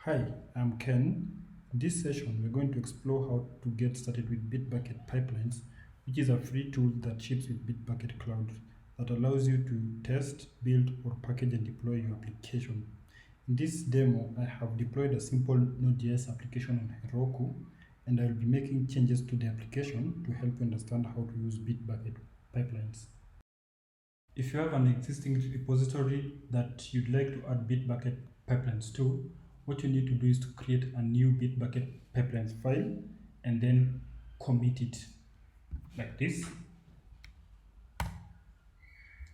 Hi, I'm Ken. In this session, we're going to explore how to get started with BitBucket Pipelines, which is a free tool that ships with BitBucket Cloud that allows you to test, build, or package and deploy your application. In this demo, I have deployed a simple Node.js application on Heroku, and I'll be making changes to the application to help you understand how to use BitBucket Pipelines. If you have an existing repository that you'd like to add BitBucket pipelines to, what you need to do is to create a new BitBucket pipelines file and then commit it like this.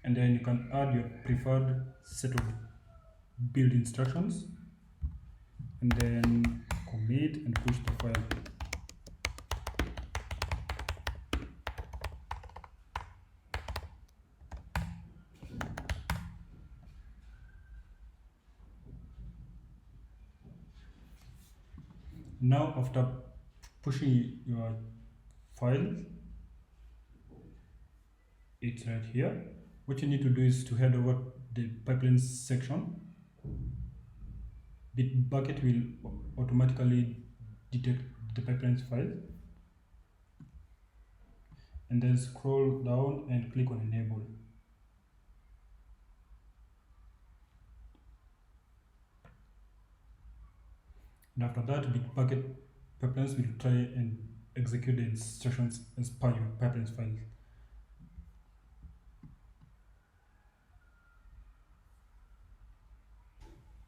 And then you can add your preferred set of build instructions and then commit and push the file. Now, after pushing your file, it's right here. What you need to do is to head over the pipelines section. BitBucket will automatically detect the pipelines file, and then scroll down and click on enable. And after that, BitBucket pipelines will try and execute the instructions as per your pipelines file.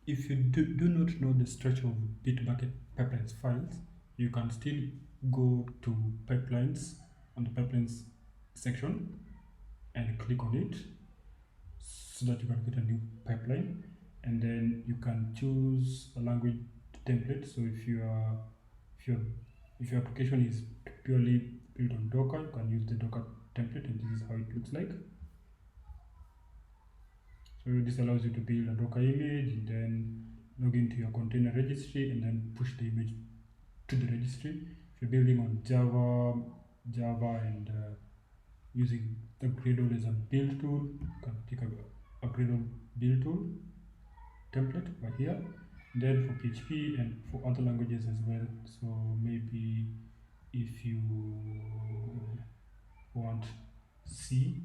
If you do not know the structure of BitBucket pipelines files, you can still go to pipelines on the pipelines section and click on it so that you can get a new pipeline, and then you can choose a language template. So if your application is purely built on Docker, you can use the Docker template, and this is how it looks like. So this allows you to build a Docker image and then log into your container registry and then push the image to the registry. If you're building on Java and using the Gradle as a build tool, you can pick a Gradle build tool template right here. And then for PHP and for other languages as well. So maybe if you want C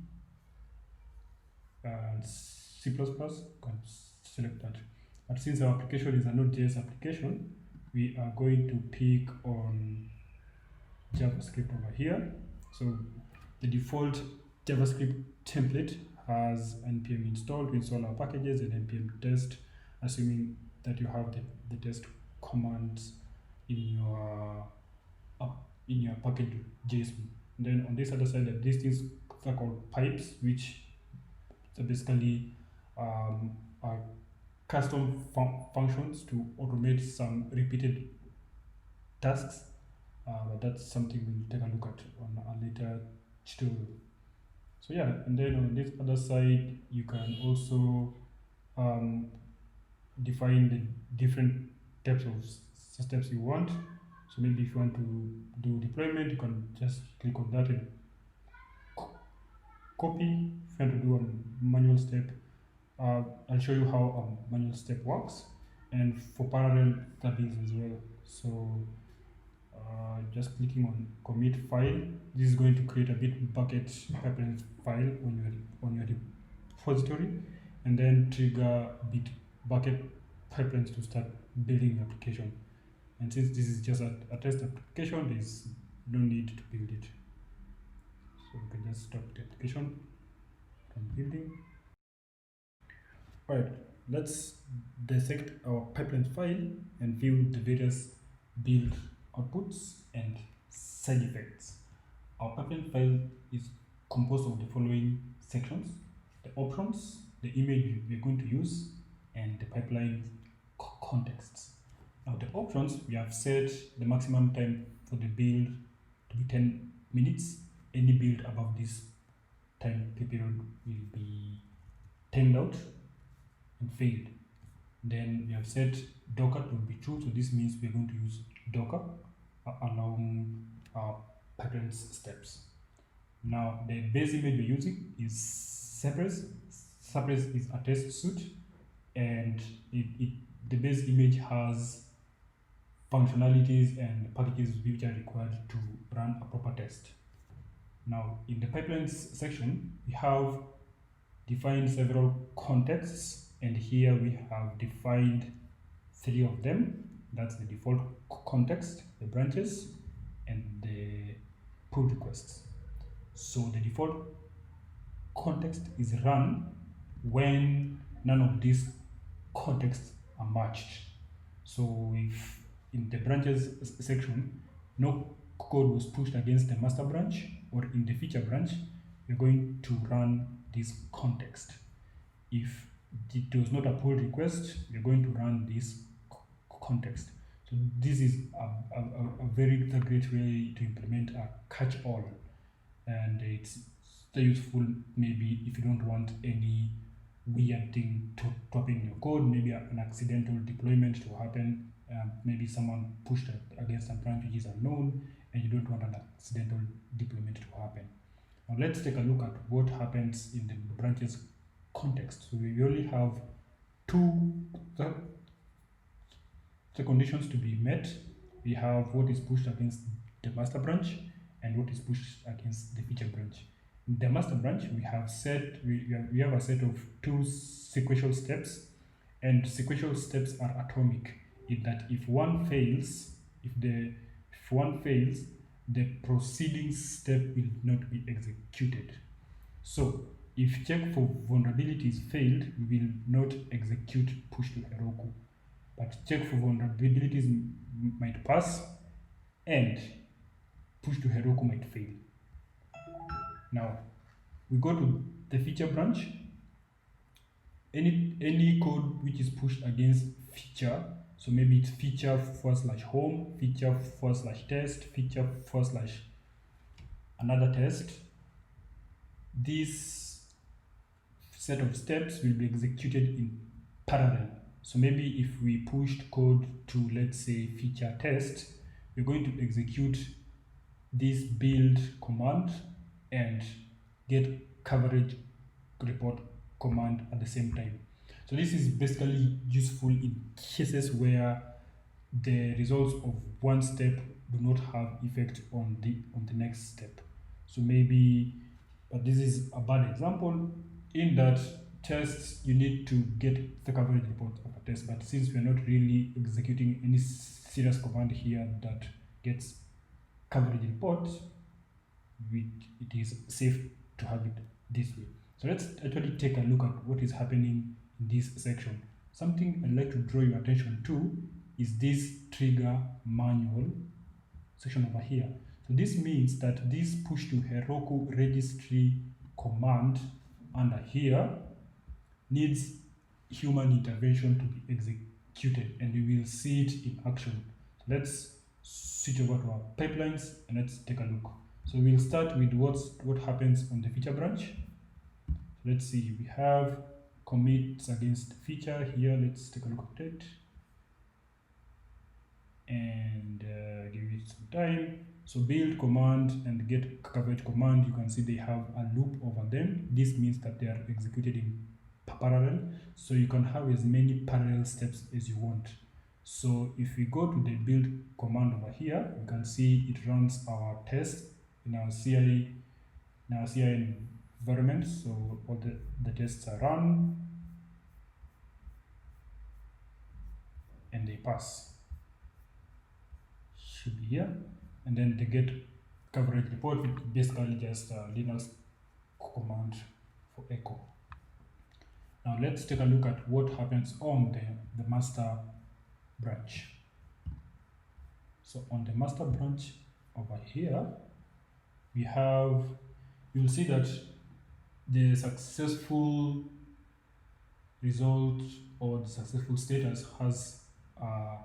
and C++, you can select that. But since our application is a Node.js application, we are going to pick on JavaScript over here. So the default JavaScript template has npm install to install our packages and npm test, assuming that you have the test commands in your package.json. And then on this other side, these things are called pipes, which are basically are custom functions to automate some repeated tasks. But that's something we'll take a look at on a later tutorial. So yeah, and then on this other side, you can also define the different types of steps you want. So maybe if you want to do deployment, you can just click on that and copy. If you want to do a manual step, I'll show you how a manual step works, and for parallel studies as well. So just clicking on commit file, this is going to create a BitBucket pipeline file on your repository, and then trigger BitBucket pipelines to start building the application. And since this is just a test application, there's no need to build it. So we can just stop the application from building. Alright, let's dissect our pipeline file and view the various build outputs and side effects. Our pipeline file is composed of the following sections: the options, the image we're going to use, and the pipeline contexts. Now the options, we have set the maximum time for the build to be 10 minutes. Any build above this time period will be timed out and failed. Then we have set Docker to be true, so this means we're going to use Docker along our pipeline steps. Now the base image we're using is Cypress. Cypress is a test suite, and the base image has functionalities and packages which are required to run a proper test. Now, in the pipelines section, we have defined several contexts, and here we have defined 3 of them. That's the default context, the branches, and the pull requests. So the default context is run when none of these contexts are matched. So if in the branches section no code was pushed against the master branch or in the feature branch, we're going to run this context. If it was not a pull request, we're going to run this context. So this is a very great way to implement a catch-all, and it's useful maybe if you don't want any weird thing to pop in your code, maybe an accidental deployment to happen. Maybe someone pushed against a branch which is unknown, and you don't want an accidental deployment to happen. Now let's take a look at what happens in the branches context. So we only have two the conditions to be met. We have what is pushed against the master branch and what is pushed against the feature branch. In the master branch, we have a set of 2 sequential steps, and sequential steps are atomic in that if one fails, the proceeding step will not be executed. So if check for vulnerabilities failed, we will not execute push to Heroku, but check for vulnerabilities might pass and push to Heroku might fail. Now we go to the feature branch. Any code which is pushed against feature, so maybe it's feature /home, feature /test, feature /another test, this set of steps will be executed in parallel. So maybe if we pushed code to, let's say, feature test, we're going to execute this build command and get coverage report command at the same time. So this is basically useful in cases where the results of one step do not have effect on the next step. So maybe, but this is a bad example in that tests you need to get the coverage report of a test, but since we're not really executing any serious command here that gets coverage report, it is safe to have it this way. So let's actually take a look at what is happening in this section. Something I'd like to draw your attention to is this trigger manual section over here. So this means that this push to Heroku registry command under here needs human intervention to be executed, and we will see it in action. So let's switch over to our pipelines and let's take a look. So we'll start with what happens on the feature branch. Let's see, we have commits against feature here. Let's take a look at it and give it some time. So build command and get coverage command, you can see they have a loop over them. This means that they are executed in parallel, so you can have as many parallel steps as you want. So if we go to the build command over here, you can see it runs our test in our CI environment. So all the tests are run and they pass. Should be here. And then the get coverage report, which basically just a Linux command for echo. Now let's take a look at what happens on the master branch. So on the master branch over here, we have, you'll see that the successful result or the successful status has a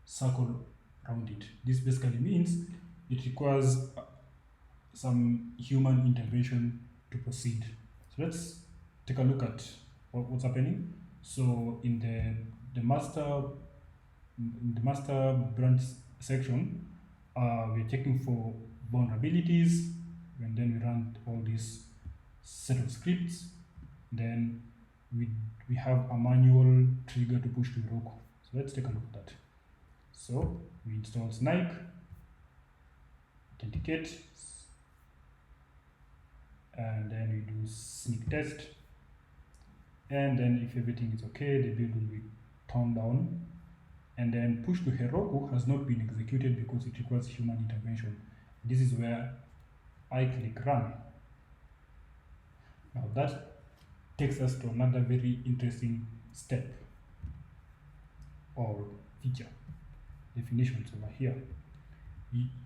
circle around it. This basically means it requires some human intervention to proceed. So let's take a look at what's happening. So in the master branch section, we're checking for vulnerabilities, and then we run all these set of scripts. Then we have a manual trigger to push to Heroku. So let's take a look at that. So we install Snipe, authenticate, and then we do sneak test, and then if everything is okay, the build will be turned down, and then push to Heroku has not been executed because it requires human intervention. This is where I click run. Now that takes us to another very interesting step or feature definitions over here.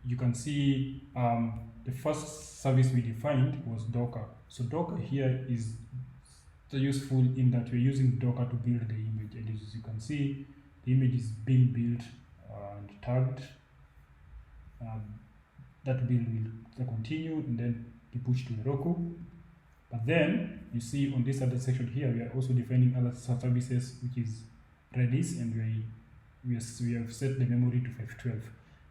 You can see the first service we defined was Docker. So Docker here is useful in that we're using Docker to build the image, and as you can see, the image is being built and tagged. That build will continue and then be pushed to Heroku. But then you see on this other section here, we are also defining other services, which is Redis, and we have set the memory to 512.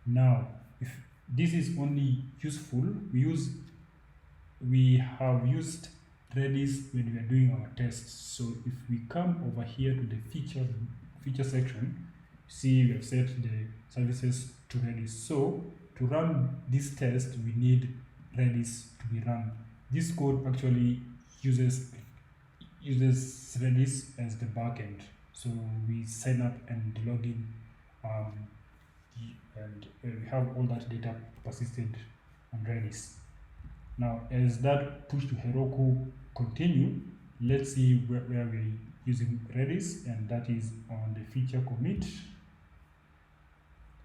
Now, if this is only useful, we have used Redis when we are doing our tests. So if we come over here to the feature section, see we have set the services to Redis. So to run this test, we need Redis to be run. This code actually uses Redis as the backend. So we sign up and log in, and we have all that data persisted on Redis. Now, as that push to Heroku continue, let's see where we're using Redis, and that is on the feature commit.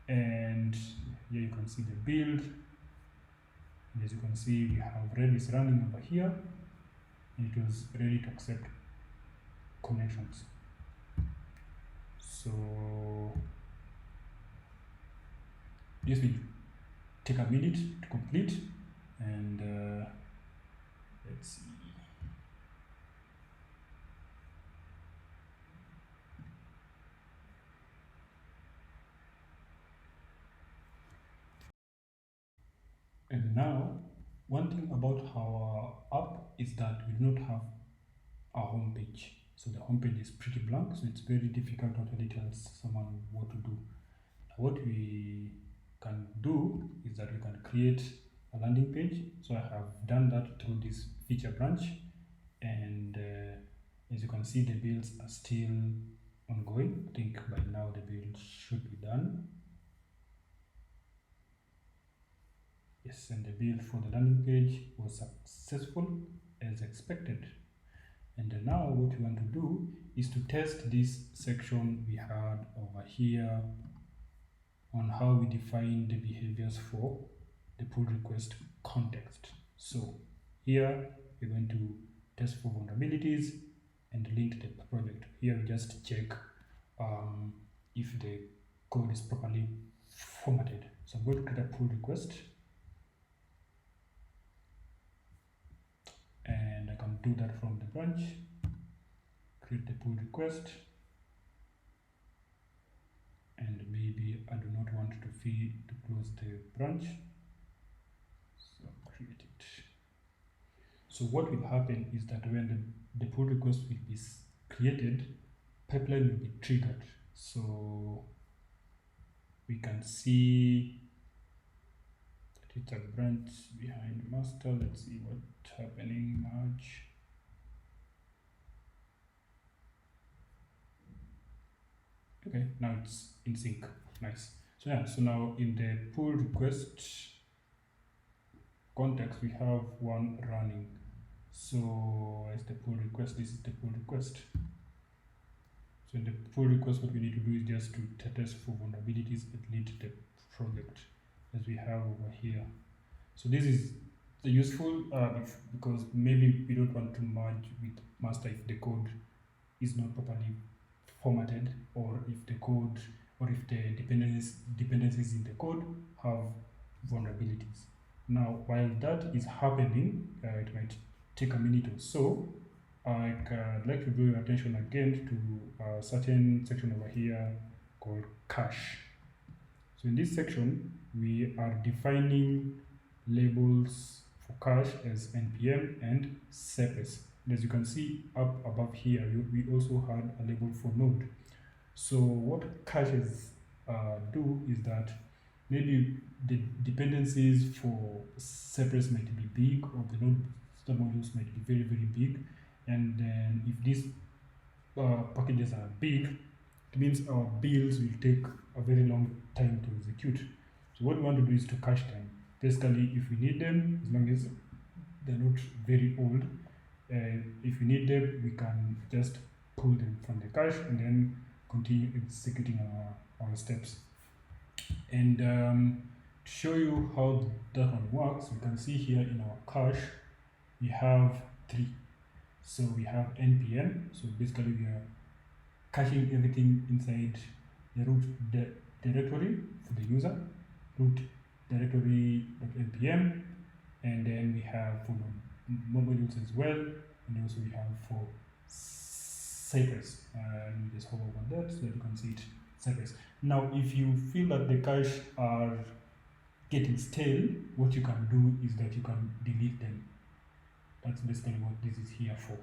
And here you can see the build. And as you can see, we have Redis running over here, and it was ready to accept connections. So this will take a minute to complete, and let's see. And now, one thing about our app is that we do not have a home page. So the home page is pretty blank, so it's very difficult to actually tell someone what to do. What we can do is that we can create a landing page. So I have done that through this feature branch, and as you can see, the builds are still ongoing. I think by now the build should be done. Yes, and the build for the landing page was successful as expected. And now what we want to do is to test this section we had over here on how we define the behaviors for the pull request context. So here we're going to test for vulnerabilities and link the project. Here we just check if the code is properly formatted. So I'm going to create a pull request, and I can do that from the branch. Create the pull request, and maybe I do not want to close the branch, so create it. So what will happen is that when the pull request will be created, pipeline will be triggered. So we can see that it's a branch behind master. Let's see what's happening. Merge. Okay, now it's in sync. Nice. So yeah, so now in the pull request context, we have one running. So as the pull request, this is the pull request. So in the pull request, what we need to do is just to test for vulnerabilities that lead to the project, as we have over here. So this is the useful because maybe we don't want to merge with master if the code is not properly formatted, or if the code, or if the dependencies in the code have vulnerabilities. Now, while that is happening, it might take a minute or so. I'd like to draw your attention again to a certain section over here called cache. So in this section, we are defining labels for cache as npm and CPS. As you can see up above here, we also had a label for node. So what caches do is that maybe the dependencies for Cypress might be big, or the node modules might be very, very big. And then if these packages are big, it means our builds will take a very long time to execute. So what we want to do is to cache them. Basically, if we need them, as long as they're not very old, if we need them, we can just pull them from the cache and then continue executing our steps. And to show you how that one works, we can see here in our cache, we have 3. So we have npm, so basically we are caching everything inside the root directory for the user, root directory.npm, and then we have for modules as well, and also we have for Cypress. And we just hover over that so that you can see it, Cypress. Now, if you feel that the cache are getting stale, what you can do is that you can delete them. That's basically what this is here for.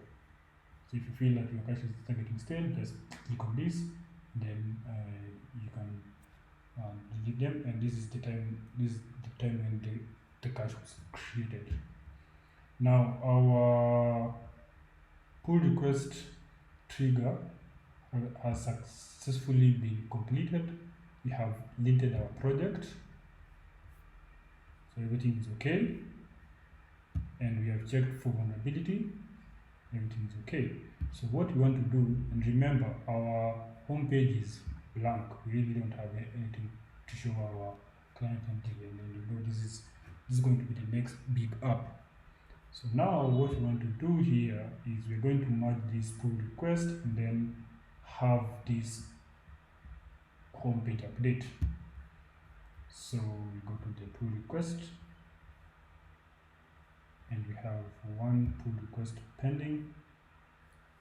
So if you feel that your cache is getting stale, just click on this, then you can delete them, and this is the time when the cache was created. Now our pull request trigger has successfully been completed. We have linted our project, so everything is okay, and we have checked for vulnerability. Everything is okay. So what we want to do, and remember our home page is blank, we really don't have anything to show our client entity, and then you know this is going to be the next big app. So now what we want to do here is we're going to merge this pull request and then have this home page update. So we go to the pull request, and we have one pull request pending.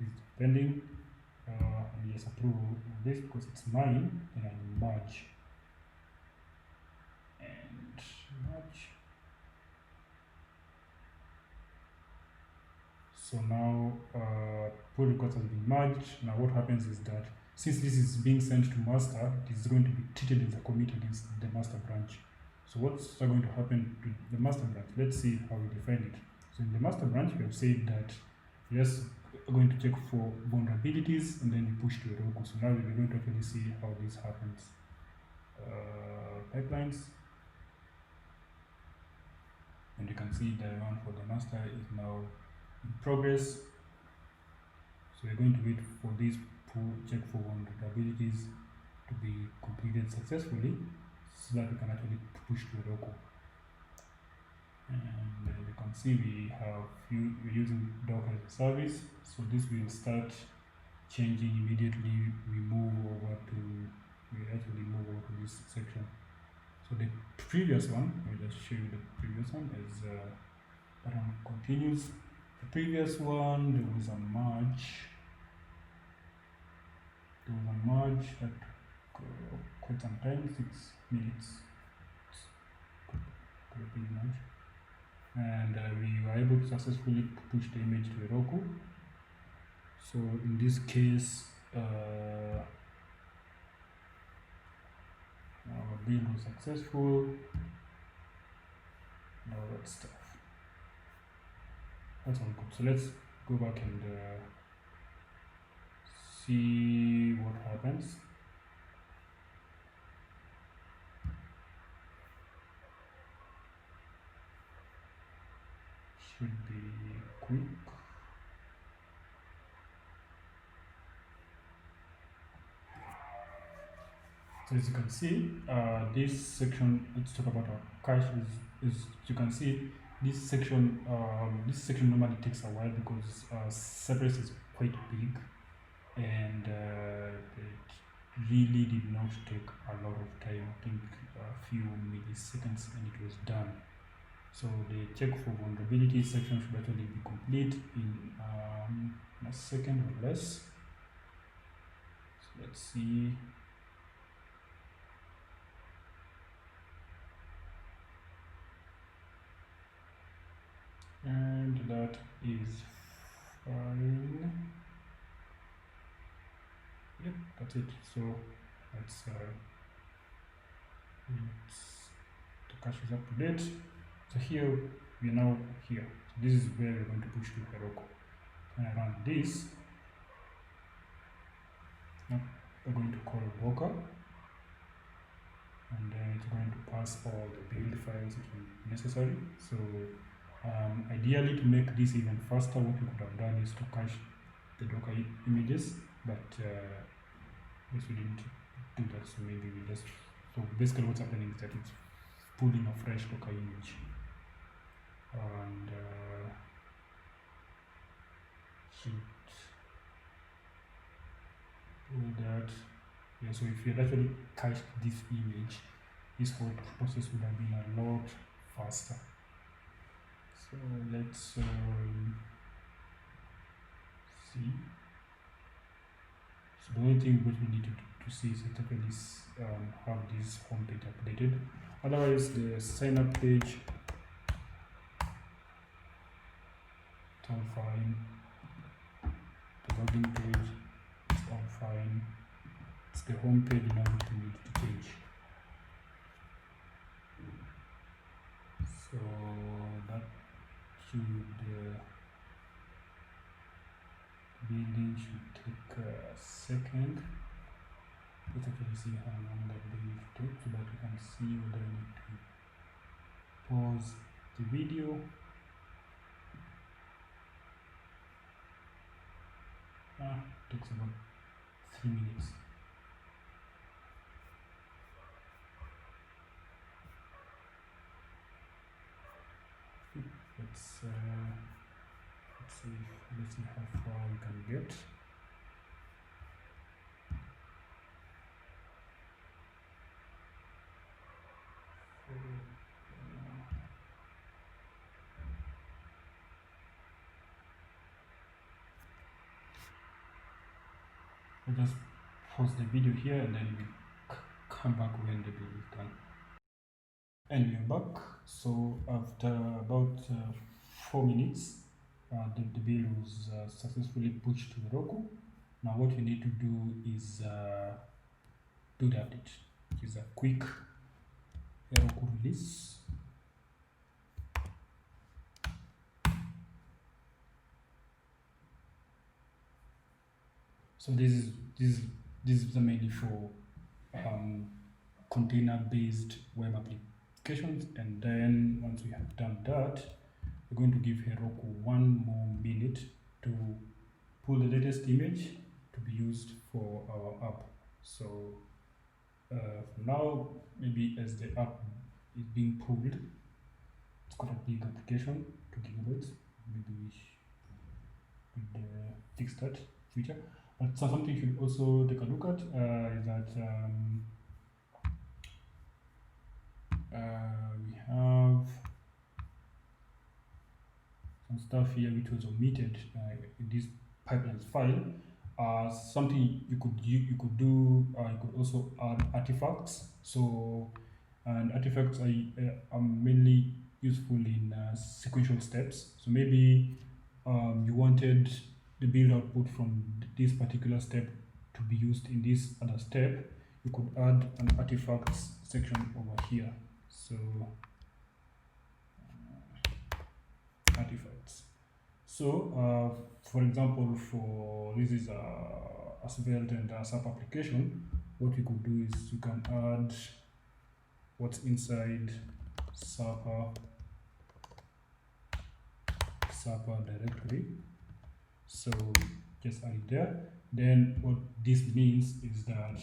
It's pending. And just approve this because it's mine, and I merge and merge. So now pull request has been merged. Now what happens is that since this is being sent to master, it is going to be treated as a commit against the master branch. So what's going to happen to the master branch? Let's see how we define it. So in the master branch, we have said that yes, we're going to check for vulnerabilities and then we push to Heroku. So now we're going to actually see how this happens. Pipelines, and you can see the one for the master is now in progress. So we're going to wait for this check for vulnerabilities to be completed successfully so that we can actually push to Heroku. And you can see we're using Docker as a service, so this will start changing immediately. We actually move over to this section. So the previous one, let me just show you the previous one, is that one continues. The previous one, there was a merge. That took quite some time, 6 minutes. And we were able to successfully push the image to Heroku. So in this case, our build was successful. All that stuff. That's all good. So let's go back and see what happens. Should be quick. So as you can see, this section, let's talk about our cache, is you can see this section normally takes a while because Cypress is quite big, and it really did not take a lot of time. I think a few milliseconds and it was done. So the check for vulnerability section should actually be complete in a second or less. So let's see. And that is fine. Yep, that's it. So let's cache is up to date. So here we are now here. So this is where we're going to push to Heroku. When I run this, now we're going to call Docker, and then it's going to pass all the build files which are necessary. So ideally, to make this even faster, what we could have done is to cache the Docker images, but yes, we didn't do that, so maybe we just, so basically what's happening is that it's pulling a fresh Docker image, and should pull that. Yeah, so if you had actually cached this image, this whole process would have been a lot faster. So let's see. So the only thing which we need to see is that actually have this homepage updated. Otherwise, the sign up page, it's all fine. The login page, it's all fine. It's the home page now which we need to change. So that should building should take a second. Let's actually see how long that build took so that we can see whether we need to pause the video. Takes about 3 minutes. Let's see how far we can get. We'll just pause the video here and then we come back when the build is done. And we're back. So after about 4 minutes, the build was successfully pushed to Heroku. Now what we need to do is do the update, which is a quick Heroku release. So this is mainly for container-based web applications, and then once we have done that, we're going to give Heroku 1 more minute to pull the latest image to be used for our app. So for now, maybe as the app is being pulled, it's quite a big application, 2 gigabytes. Maybe we should fix that feature. But something you should also take a look at is that we have some stuff here which was omitted in this pipelines file. Something you could do, you could also add artifacts. So, and artifacts are mainly useful in sequential steps. So maybe you wanted the build output from this particular step to be used in this other step, you could add an artifacts section over here. So artifacts. So for example, for this is a Svelte and a SAP application, what we could do is you can add what's inside SAP directory. So just add it there. Then what this means is that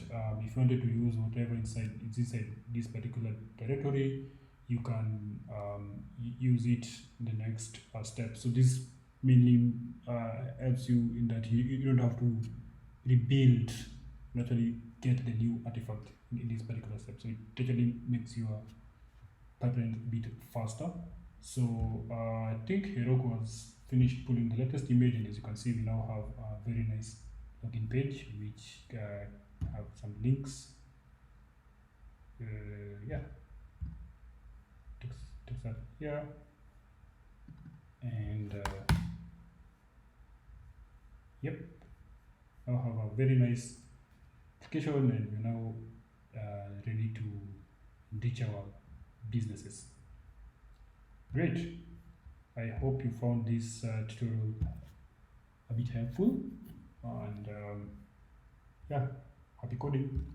if you wanted to use whatever is inside this particular directory, you can use it in the next step. So this mainly helps you in that you don't have to rebuild, actually get the new artifact in this particular step. So it actually makes your pipeline a bit faster. So I think Heroku has finished pulling the latest image, and as you can see, we now have a very nice login page which have some links. Yeah, takes that here, and yep, now have a very nice application, and we're now ready to ditch our businesses. Great. I hope you found this tutorial a bit helpful, and yeah, happy coding.